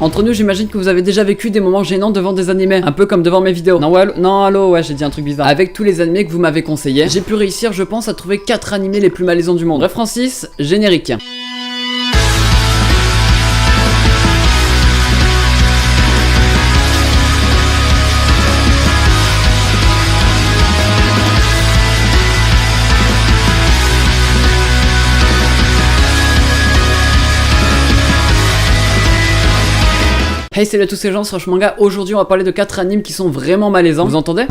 Entre nous, j'imagine que vous avez déjà vécu des moments gênants devant des animés, un peu comme devant mes vidéos. Non, allô, ouais, j'ai dit un truc bizarre. Avec tous les animés que vous m'avez conseillés, j'ai pu réussir, je pense, à trouver 4 animés les plus malaisants du monde. Bref, Francis, générique. Hey, salut à tous ces gens, c'est Rush Manga. Aujourd'hui, on va parler de 4 animes qui sont vraiment malaisants. Vous entendez ?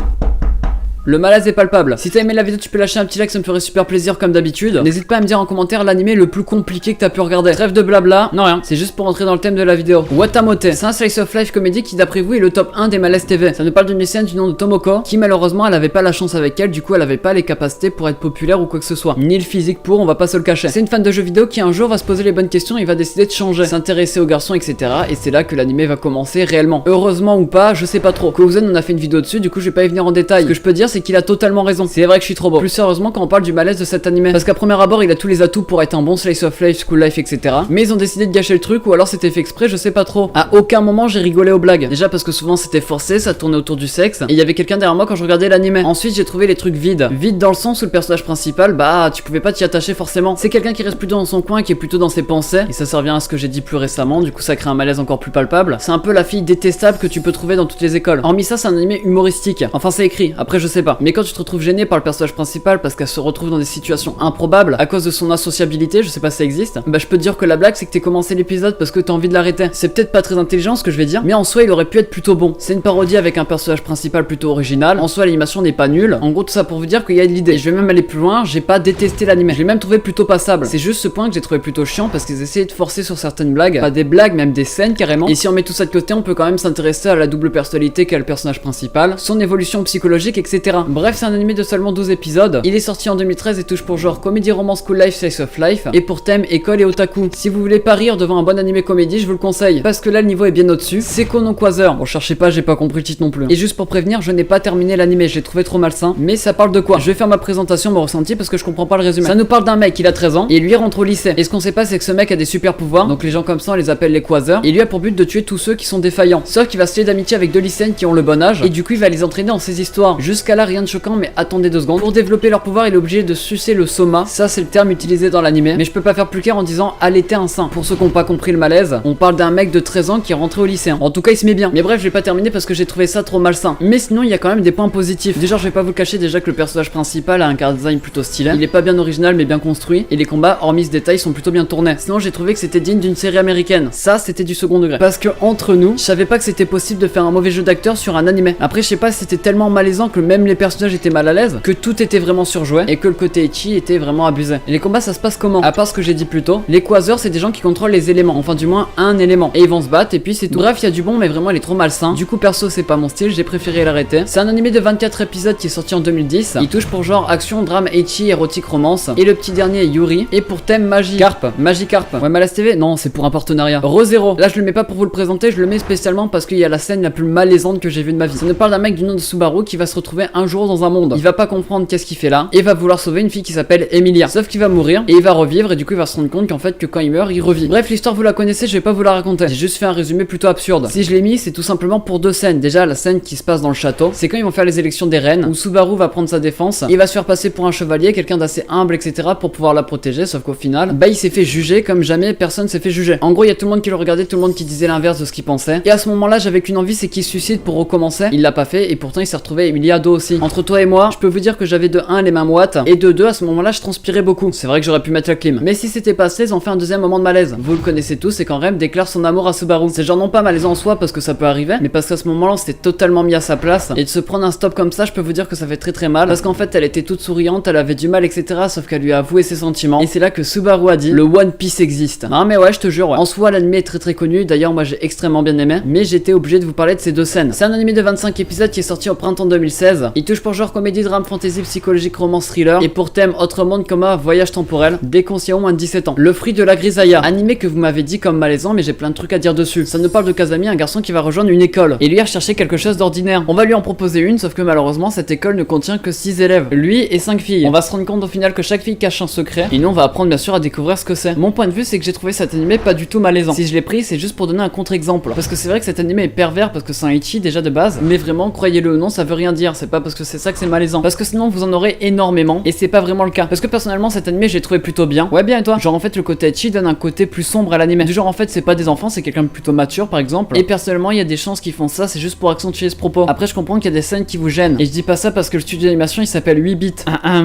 Le malaise est palpable. Si t'as aimé la vidéo, tu peux lâcher un petit like, ça me ferait super plaisir comme d'habitude. N'hésite pas à me dire en commentaire l'animé le plus compliqué que t'as pu regarder. Trêve de blabla, non rien, c'est juste pour entrer dans le thème de la vidéo. Watamote, c'est un slice of life comédie qui d'après vous est le top 1 des malaises TV. Ça nous parle d'une lycéenne du nom de Tomoko, qui malheureusement elle avait pas la chance avec elle, du coup elle avait pas les capacités pour être populaire ou quoi que ce soit. Ni le physique pour, on va pas se le cacher. C'est une fan de jeux vidéo qui un jour va se poser les bonnes questions et va décider de changer, s'intéresser aux garçons, etc. Et c'est là que l'animé va commencer réellement. Heureusement ou pas, je sais pas trop. Kouzen on a fait une vidéo dessus, du coup je vais pas y venir en détail. Ce que je peux dire c'est qu'il a totalement raison. C'est vrai que je suis trop beau. Plus sérieusement quand on parle du malaise de cet animé. Parce qu'à premier abord il a tous les atouts pour être un bon slice of life, school life, etc. Mais ils ont décidé de gâcher le truc ou alors c'était fait exprès, je sais pas trop. À aucun moment j'ai rigolé aux blagues. Déjà parce que souvent c'était forcé, ça tournait autour du sexe. Et il y avait quelqu'un derrière moi quand je regardais l'animé. Ensuite j'ai trouvé les trucs vides. Vides dans le sens où le personnage principal, bah tu pouvais pas t'y attacher forcément. C'est quelqu'un qui reste plutôt dans son coin, qui est plutôt dans ses pensées. Et ça revient à ce que j'ai dit plus récemment, du coup ça crée un malaise encore plus palpable. C'est un peu la fille détestable que tu peux trouver dans toutes les écoles. Hormis ça c'est un animé humoristique. Enfin c'est écrit, après je sais pas. Mais quand tu te retrouves gêné par le personnage principal parce qu'elle se retrouve dans des situations improbables à cause de son associabilité, je sais pas si ça existe, bah je peux te dire que la blague c'est que t'es commencé l'épisode parce que t'as envie de l'arrêter. C'est peut-être pas très intelligent ce que je vais dire, mais en soi il aurait pu être plutôt bon. C'est une parodie avec un personnage principal plutôt original, en soi l'animation n'est pas nulle, en gros tout ça pour vous dire qu'il y a de l'idée. Et je vais même aller plus loin, j'ai pas détesté l'anime, je l'ai même trouvé plutôt passable. C'est juste ce point que j'ai trouvé plutôt chiant parce qu'ils essayaient de forcer sur certaines blagues, pas des blagues, même des scènes carrément. Et si on met tout ça de côté, on peut quand même s'intéresser à la double personnalité qu'a le personnage principal, son évolution psychologique, etc. Bref, c'est un animé de seulement 12 épisodes. Il est sorti en 2013 et touche pour genre comédie romance school life slice of life et pour thème école et otaku. Si vous voulez pas rire devant un bon animé comédie, je vous le conseille parce que là le niveau est bien au-dessus. Seiko no Quasar. Bon, cherchez pas, j'ai pas compris le titre non plus. Et juste pour prévenir, je n'ai pas terminé l'animé, je l'ai trouvé trop malsain. Mais ça parle de quoi? Je vais faire ma présentation, mon ressenti parce que je comprends pas le résumé. Ça nous parle d'un mec, il a 13 ans et lui rentre au lycée. Et ce qu'on sait pas, c'est que ce mec a des super pouvoirs. Donc les gens comme ça, on les appelle les Quasars. Et lui a pour but de tuer tous ceux qui sont défaillants. Sauf qu'il va se lier d'amitié avec deux lycéennes qui ont le bon âge et du coup il va les entraîner dans ses histoires. Jusqu'à là, rien de choquant, mais attendez 2 secondes. Pour développer leur pouvoir, il est obligé de sucer le soma, ça c'est le terme utilisé dans l'animé, mais je peux pas faire plus clair en disant allaiter un sein. Pour ceux qui ont pas compris le malaise, on parle d'un mec de 13 ans qui est rentré au lycée. En tout cas il se met bien. Mais bref, je vais pas terminer parce que j'ai trouvé ça trop malsain. Mais sinon il y a quand même des points positifs. Déjà je vais pas vous le cacher, déjà que le personnage principal a un car design plutôt stylé. Il est pas bien original mais bien construit. Et les combats, hormis ce détail, sont plutôt bien tournés. Sinon j'ai trouvé que c'était digne d'une série américaine. Ça c'était du second degré. Parce que entre nous, je savais pas que c'était possible de faire un mauvais jeu d'acteur sur un animé. Après je sais pas si c'était tellement malaisant que même les personnages étaient mal à l'aise, que tout était vraiment surjoué et que le côté ecchi était vraiment abusé. Et les combats ça se passe comment? À part ce que j'ai dit plus tôt, les Quasars c'est des gens qui contrôlent les éléments, enfin du moins un élément, et ils vont se battre et puis c'est tout. Bref, il y a du bon mais vraiment il est trop malsain. Du coup perso c'est pas mon style, j'ai préféré l'arrêter. C'est un animé de 24 épisodes qui est sorti en 2010. Il touche pour genre action, drame, ecchi, érotique, romance. Et le petit dernier est Yuri. Et pour thème Magikarp. Ouais, Malaise TV? Non, c'est pour un partenariat. Re:Zero. Là je le mets pas pour vous le présenter, je le mets spécialement parce qu'il y a la scène la plus malaisante que j'ai vue de ma vie. Ça nous parle d'un mec du nom de Subaru qui va se retrouver un jour dans un monde. Il va pas comprendre qu'est-ce qu'il fait là et va vouloir sauver une fille qui s'appelle Emilia. Sauf qu'il va mourir et il va revivre et du coup il va se rendre compte qu'en fait que quand il meurt il revit. Bref, l'histoire vous la connaissez, je vais pas vous la raconter. J'ai juste fait un résumé plutôt absurde. Si je l'ai mis, c'est tout simplement pour 2 scènes. Déjà la scène qui se passe dans le château, c'est quand ils vont faire les élections des reines où Subaru va prendre sa défense, il va se faire passer pour un chevalier, quelqu'un d'assez humble, etc. pour pouvoir la protéger. Sauf qu'au final, bah il s'est fait juger comme jamais personne s'est fait juger. En gros il y a tout le monde qui le regardait, tout le monde qui disait l'inverse de ce qu'il pensait. Et à ce moment là j'avais qu'une envie, c'est qu'il se suicide pour recommencer. Il l'a pas fait et pourtant il s'est retrouvé Emilia dos aussi. Entre toi et moi, je peux vous dire que j'avais de 1 les mains moites et de 2 à ce moment là je transpirais beaucoup. C'est vrai que j'aurais pu mettre la clim. Mais si c'était passé, ils ont fait un deuxième moment de malaise. Vous le connaissez tous, c'est quand Rem déclare son amour à Subaru. C'est genre non pas malaisant en soi parce que ça peut arriver, mais parce qu'à ce moment-là on s'était totalement mis à sa place. Et de se prendre un stop comme ça, je peux vous dire que ça fait très très mal. Parce qu'en fait elle était toute souriante, elle avait du mal, etc. Sauf qu'elle lui a avoué ses sentiments. Et c'est là que Subaru a dit le One Piece existe. Non mais ouais, je te jure, ouais. En soi l'anime est très très connu. D'ailleurs moi j'ai extrêmement bien aimé. Mais j'étais obligé de vous parler de ces 2 scènes. C'est un anime de 25 épisodes qui est sorti au printemps 2016. Il touche pour genre comédie, drame, fantasy, psychologique, romance, thriller, et pour thème autre monde comme un voyage temporel, dès qu'on s'y a au moins de 17 ans. Le fruit de la grisaille, animé que vous m'avez dit comme malaisant, mais j'ai plein de trucs à dire dessus. Ça nous parle de Kazami, un garçon qui va rejoindre une école, et lui a recherché quelque chose d'ordinaire. On va lui en proposer une, sauf que malheureusement cette école ne contient que 6 élèves, lui et 5 filles. On va se rendre compte au final que chaque fille cache un secret, et nous on va apprendre bien sûr à découvrir ce que c'est. Mon point de vue c'est que j'ai trouvé cet animé pas du tout malaisant. Si je l'ai pris c'est juste pour donner un contre-exemple, parce que c'est vrai que cet animé est pervers parce que c'est un ecchi déjà de base, mais vraiment croyez-le ou non ça veut rien dire, c'est pas parce que c'est ça que c'est malaisant, parce que sinon vous en aurez énormément, et c'est pas vraiment le cas. Parce que personnellement cet animé j'ai trouvé plutôt bien. Ouais bien et toi? Genre en fait le côté ecchi donne un côté plus sombre à l'anime. Du genre en fait c'est pas des enfants, c'est quelqu'un de plutôt mature par exemple. Et personnellement il y a des chances qu'ils font ça, c'est juste pour accentuer ce propos. Après je comprends qu'il y a des scènes qui vous gênent. Et je dis pas ça parce que le studio d'animation il s'appelle 8 bits.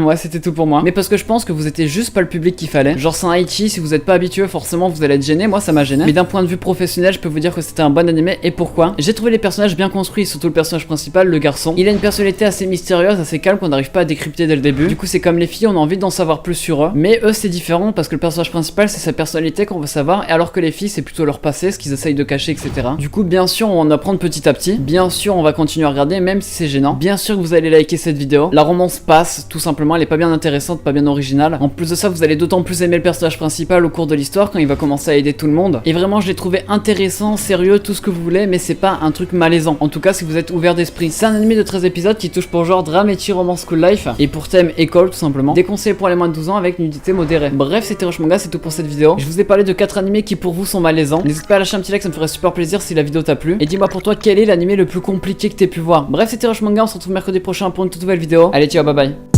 Ouais c'était tout pour moi. Mais parce que je pense que vous étiez juste pas le public qu'il fallait. Genre c'est un ecchi, si vous êtes pas habitué forcément vous allez être gêné. Moi ça m'a gêné. Mais d'un point de vue professionnel je peux vous dire que c'était un bon animé. Et pourquoi? J'ai trouvé les personnages bien construits, surtout le personnage principal, le garçon. Il a une personnalité assez mystérieuse, assez calme qu'on n'arrive pas à décrypter dès le début. Du coup c'est comme les filles, on a envie d'en savoir plus sur eux. Mais eux c'est différent parce que le personnage principal c'est sa personnalité qu'on veut savoir, et alors que les filles c'est plutôt leur passé, ce qu'ils essayent de cacher, etc. Du coup bien sûr on va apprendre petit à petit. Bien sûr on va continuer à regarder même si c'est gênant. Bien sûr que vous allez liker cette vidéo. La romance passe tout simplement, elle est pas bien intéressante, pas bien originale. En plus de ça vous allez d'autant plus aimer le personnage principal au cours de l'histoire quand il va commencer à aider tout le monde. Et vraiment je l'ai trouvé intéressant, sérieux, tout ce que vous voulez, mais c'est pas un truc malaisant. En tout cas si vous êtes ouvert d'esprit. C'est un anime de 13 épisodes qui touche pour genre drame, ecchi, romance, school life, et pour thème école tout simplement. Déconseillé pour les moins de 12 ans avec nudité modérée. Bref c'était Rush Manga, c'est tout pour cette vidéo. Je vous ai parlé de 4 animés qui pour vous sont malaisants. N'hésite pas à lâcher un petit like, ça me ferait super plaisir si la vidéo t'a plu. Et dis-moi pour toi quel est l'animé le plus compliqué que t'aies pu voir. Bref c'était Rush Manga, on se retrouve mercredi prochain pour une toute nouvelle vidéo. Allez ciao, bye bye.